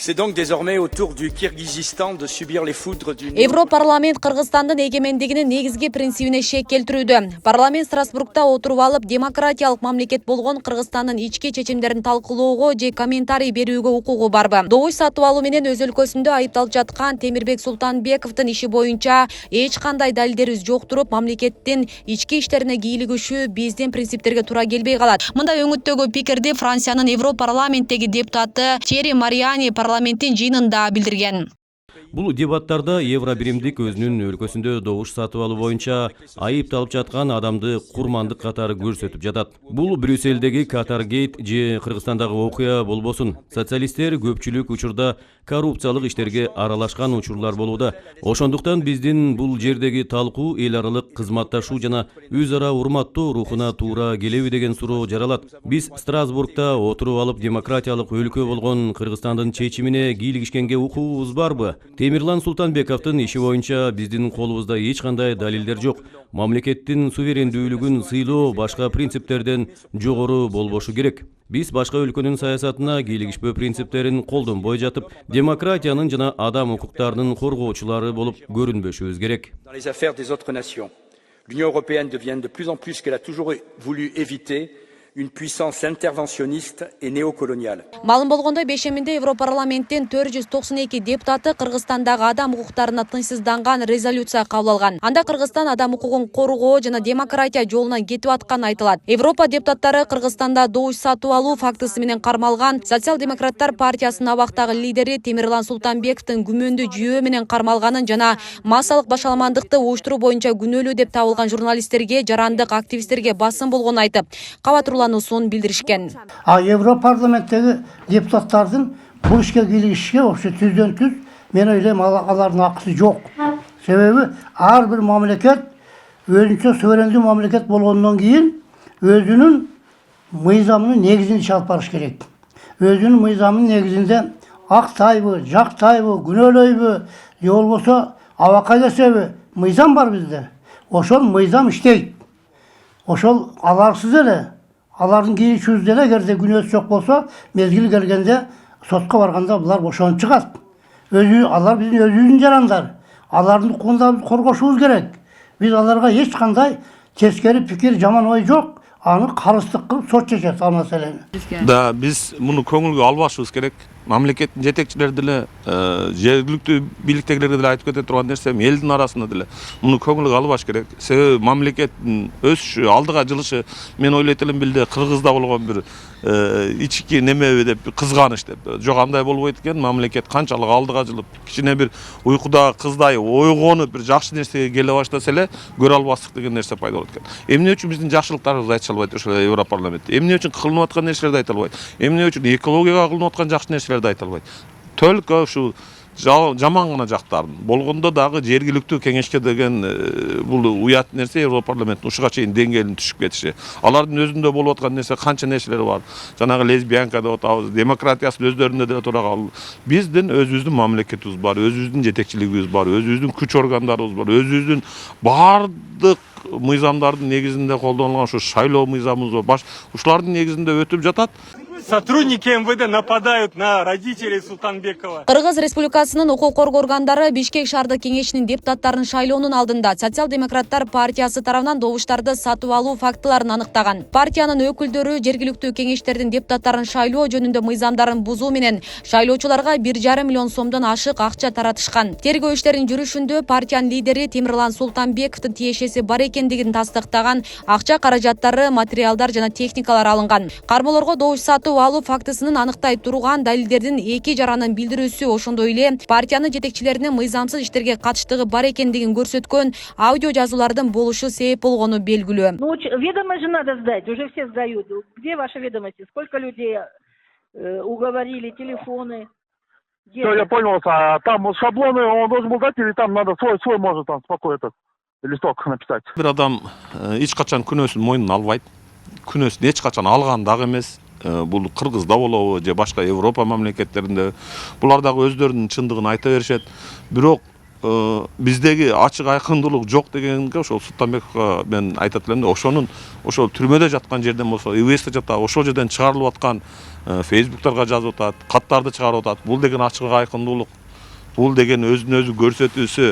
C'est donc désormais au tour du Kirghizistan de subir les foudres d'une... Европарламент Кыргызстандын эгемендигинин негизги принцибине шек келтирүүдө. Парламент Страсбургда отуруп алып, демократиялык мамлекет болгон Кыргызстандын ички чечимдерин талкуулоого же комментарий берүүгө укугу барбы? Добуш сатып алуу менен өз өлкөсүндө айыпталып жаткан Темирбек Султанбековдун иши боюнча эч кандай далилдерибиз жок туруп, мамлекеттин ички иштерине кийлигишүү биздин принциптерге туура келбей калат. Мындай өңүттөгү пикирди Франциянын Европарламенттеги депутаты Тьерри Мариани парламенттин жыйынында билдирген. Бул дебаттарда Евробиримдик өзүнүн өлкөсүндө добуш сатып алуу боюнча айыпталып жаткан адамды курмандык катары көрсөтүп жатат. Бул Брюссельдеги Катаргейт же Кыргызстандагы окуя болбосун. Социалисттер көпчүлүк учурда коррупциялык иштерге аралашкан учурлар болууда. Ошондуктан биздин бул жердеги талкуу эл аралык кызматташуу жана өз ара урматтоо рухуна туура келеби деген суроо жаралат. Биз Страсбургда отуруп алып демократиялык өлкө болгон Кыргызстандын чечимине кийлигишкенге укугубуз барбы? Темирлан Султанбековдун иши боюнча биздин колубузда эч кандай далилдер жок. Мамлекеттин суверендүүлүгүн сыйлоо башка принциптерден жогору болбошу керек. Биз башка өлкөнүн саясатына кийлигишпөө принциптерин колдонбой жатып, демократиянын жана адам укуктарынын коргоочулары болуп көрүнбөшүбүз керек. Dans les affaires des autres nations, l'Union européenne devient de plus en plus ce qu'elle a toujours voulu éviter, une puissance interventionniste et néocoloniale. Малым болгондой бешеминде Европарламенттин 492 депутаты Кыргызстандагы адам укуктарына тынчсызданган резолюция кабыл алган. Анда Кыргызстан адам укугун коргоо жана демократия жолунан кетип атканы айтылат. Европа депутаттары Кыргызстанда добуш сатып алуу фактысы менен кармалган Социал-демократтар партиясынын абактагы лидери Темирлан Султанбековдун күмөндүү жүйөө менен кармалганын жана массалык башаламандыкты уюштуруу боюнча күнөөлүү деп табылган журналисттерге, жарандык активисттерге басым болгонун айтып, кабатырлануусун билдиришкен. Европарламенттеги депутаттардын бул ишке кийлигишке вообще түздөн түз мен ойлойм алардын акысы жок. Себеби ар бир мамлекет өзүнчө суверендүү мамлекет болгондон кийин өзүнүн мыйзамынын негизинде иш алып барыш керек. Өзүнүн мыйзамынын негизинде актайбы, жактайбы, күнөөлөйбү, же болбосо абакка кесеби мыйзам бар бизде. Ошол мыйзам иштейт. Ошол аларсыз эле, алардын кийлигишүүбүздө эле эгерде күнөөсү жок болсо, мезгили келгенде сотко барганда булар бошонуп чыгат. Алар биздин өзүбүздүн жарандар. Алардын укугун коргошубуз керек. Биз аларга эч кандай тескери пикир, жаман ой жок. Аны карыздык кылып сот чечет ал маселени. Да, биз муну көңүлгө албашыбыз керек. Мамлекеттин жетекчилери деле, жергиликтүү бийликтегилерге деле айтып кете турган нерсе, элдин арасында деле муну көңүлгө албаш керек. Себеби мамлекеттин өсүшү, алдыга жылышы мен ойлойт элем билде Кыргызда болгон бир ички немеби деп кызганыч деп. Жок, андай болбойт экен. Мамлекет канчалык алдыга жылып, кичине бир уйкудагы кыздай ойгонуп бир жакшы нерсеге келе баштаса эле көрө албастык деген нерсе пайда болот экен. Эмне үчүн биздин жакшылыктарыбызды айта албайт ошол Европарламентте? Эмне үчүн кылынып аткан нерселерди айта албайт? Эмне үчүн экологияга кылынып аткан жакшы нерселерди айта албайт? Только ушу жаман гана жактарын болгондо дагы жергиликтүү кеңешке деген бул уят нерсе Европарламенттин ушуга чейин деңгээлин түшүп кетиши. Алардын өзүндө болуп аткан нерсе канча нерселер бар. Жанагы лесбиянка деп атабыз, демократиясын өздөрүндө деле туура калды. Биздин өзүбүздүн мамлекетибиз бар, өзүбүздүн жетекчилигибиз бар, өзүбүздүн күч органдарыбыз бар, өзүбүздүн бардык мыйзамдардын негизинде колдонулган ушу шайлоо мыйзамыбыз бар. Ушулардын негизинде өтүп жатат. Сотрудники МВД нападают на родителей Султанбекова. Кыргыз Республикасынын укук коргоо органдары Бишкек шаардык кеңешинин депутаттарын шайлоонун алдында Социал-демократтар партиясы тарабынан добуштарды сатып алуу фактыларын аныктаган. Партиянын өкүлдөрү жергиликтүү кеңештердин депутаттарын шайлоо жөнүндө мыйзамдарын бузуу менен шайлоочуларга 1,5 миллион сомдон ашык акча таратышкан. Тергөө иштеринин жүрүшүндө партиянын лидери Темирлан Султанбековдун тиешеси бар экендигин тастыктаган акча каражаттары, материалдар жана техникалар алынган. Кармоолорго добуш сатып алуу фактысынын аныктай турган далилдердин эки жаранын билдирүүсү, ошондой эле партиянын жетекчилеринин мыйзамсыз иштерге катыштыгы бар экендигин көрсөткөн аудио жазуулардын болушу себеп болгону белгилүү. Ну, ведомость же надо сдать, уже все сдают. Где ваши ведомости? Сколько людей уговорили, телефоны? Все, я понял. Там шаблоны он должен был дать, или там надо свой может там спокойно этот листок написать? Бир адам эч качан күнөөсүн мойнуна албайт. Күнөөсүн эч качан алган дагы эмес. Бул Кыргызда болобу же башка Европа мамлекеттеринде булар дагы өздөрүнүн чындыгын айта беришет. Бирок биздеги ачык айкындуулук жок дегенге ошол Султанбековго мен айтат элем да, ошол түрмөдө жаткан жерден болсо, ИВСте жатат, ошол жерден чыгарылып аткан Facebooktарга жазып атат, каттарды чыгарып атат. Бул деген ачык айкындуулук. Бул деген өзүн өзү көрсөтүүсү,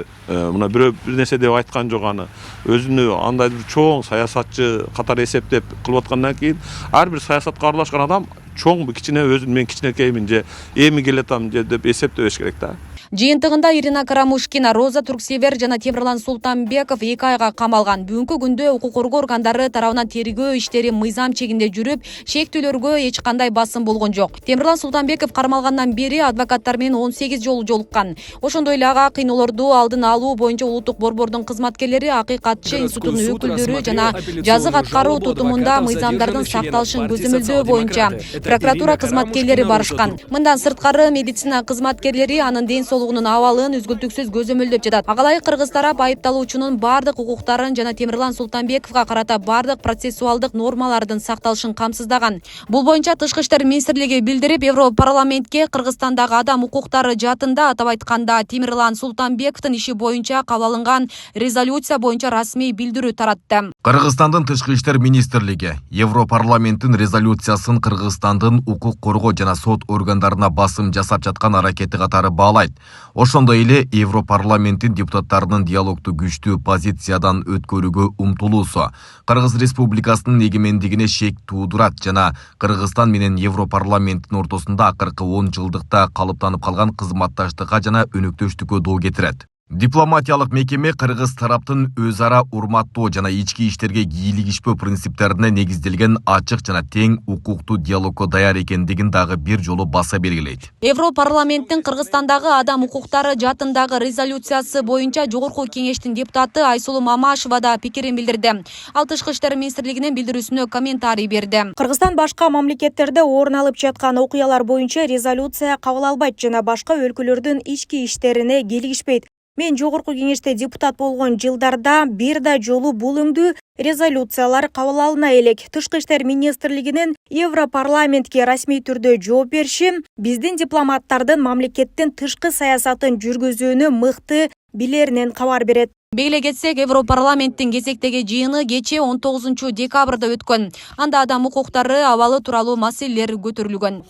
мына бирөө бир нерсе деп айткан жок аны. Өзүнү андай бир чоң саясатчы катары эсептеп кылып аткандан кийин ар бир саясатка аралашкан адам чоң кичине өзүн мен кичинекеймин же эми келатам же деп эсептебеш керек да. Жыйынтыгында Ирина Карамушкина, Роза Турксевер жана Темирлан Султанбеков 2 айга камалган. Бүгүнкү күндө укук коргоо органдары тарабынан тергөө иштери мыйзам чегинде жүрүп, шектүүлөргө эч кандай басым болгон жок. Темирлан Султанбеков кармалгандан бери адвокаттар менен 18 жолу жолуккан. Ошондой эле ага кыйноолорду алдын алуу боюнча улуттук борбордун кызматкерлери, акыйкатчы институтунун өкүлдөрү жана жазык аткаруу тутумунда мыйзамдардын сакталышын көзөмөлдөө боюнча прокуратура кызматкерлери барышкан. Мындан сырткары медицина кызматкерлери анын ден соолугунун абалын үзгүлтүксүз көзөмөлдөп жатат. Ага ылайык кыргыз тарап айыпталуучунун бардык укуктарын жана Темирлан Султанбековго карата бардык процессуалдык нормалардын сакталышын камсыздаган. Бул боюнча Тышкы иштер министрлиги билдирип, Европарламентке Кыргызстандагы адам укуктары жаатында, атап айтканда Темирлан Султанбековдун иши боюнча кабыл алынган резолюция боюнча расмий билдирүү таратты. Кыргызстандын Тышкы иштер министрлиги Европарламенттин резолюциясын Кыргызстандын укук коргоо жана сот органдарына басым жасап жаткан аракети катары баалайт. Ошондой эле Европарламенттин депутаттарынын диалогту күчтүү позициядан өткөрүүгө умтулуусу Кыргыз Республикасынын эгемендигине шек туудурат жана Кыргызстан менен Европарламенттин ортосунда акыркы 10 жылдыкта калыптанып калган кызматташтыкка жана өнөктөштүккө доо кетирет. Дипломатиялык мекеме Кыргыз тараптын өз ара урматтоо жана ички иштерге кийлигишпөө принциптерине негизделген ачык жана тең укуктуу диалогко даяр экендигин дагы бир жолу баса белгилейт. Европарламенттин Кыргызстандагы адам укуктары жаатындагы резолюциясы боюнча Жогорку кеңештин депутаты Айсулуу Мамашева да пикирин билдирди. Ал Тышкы иштер министрлигинин билдирүүсүнө комментарий берди. Кыргызстан башка мамлекеттерде орун алып жаткан окуялар боюнча резолюция кабыл албайт жана башка өлкөлөрдүн ички иштерине кийлигишпейт. Мен Жогорку кеңеште депутат болгон жылдарда бир да жолу бул өңдүү резолюциялар кабыл алына элек. Тышкы иштер министрлигинин Европарламентке расмий түрдө жооп бериши биздин дипломаттардын мамлекеттин тышкы саясатын жүргүзүүнү мыкты билеринен кабар берет. Бейле кетсек, Европарламенттин кезектеги жыйыны кечээ 19 декабрда өткөн. Анда адам укуктары абалы тууралуу маселелер көтөрүлгөн.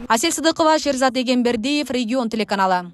Асель Сыдыкова, Шерзат Эгембердиев, Регион телеканалы.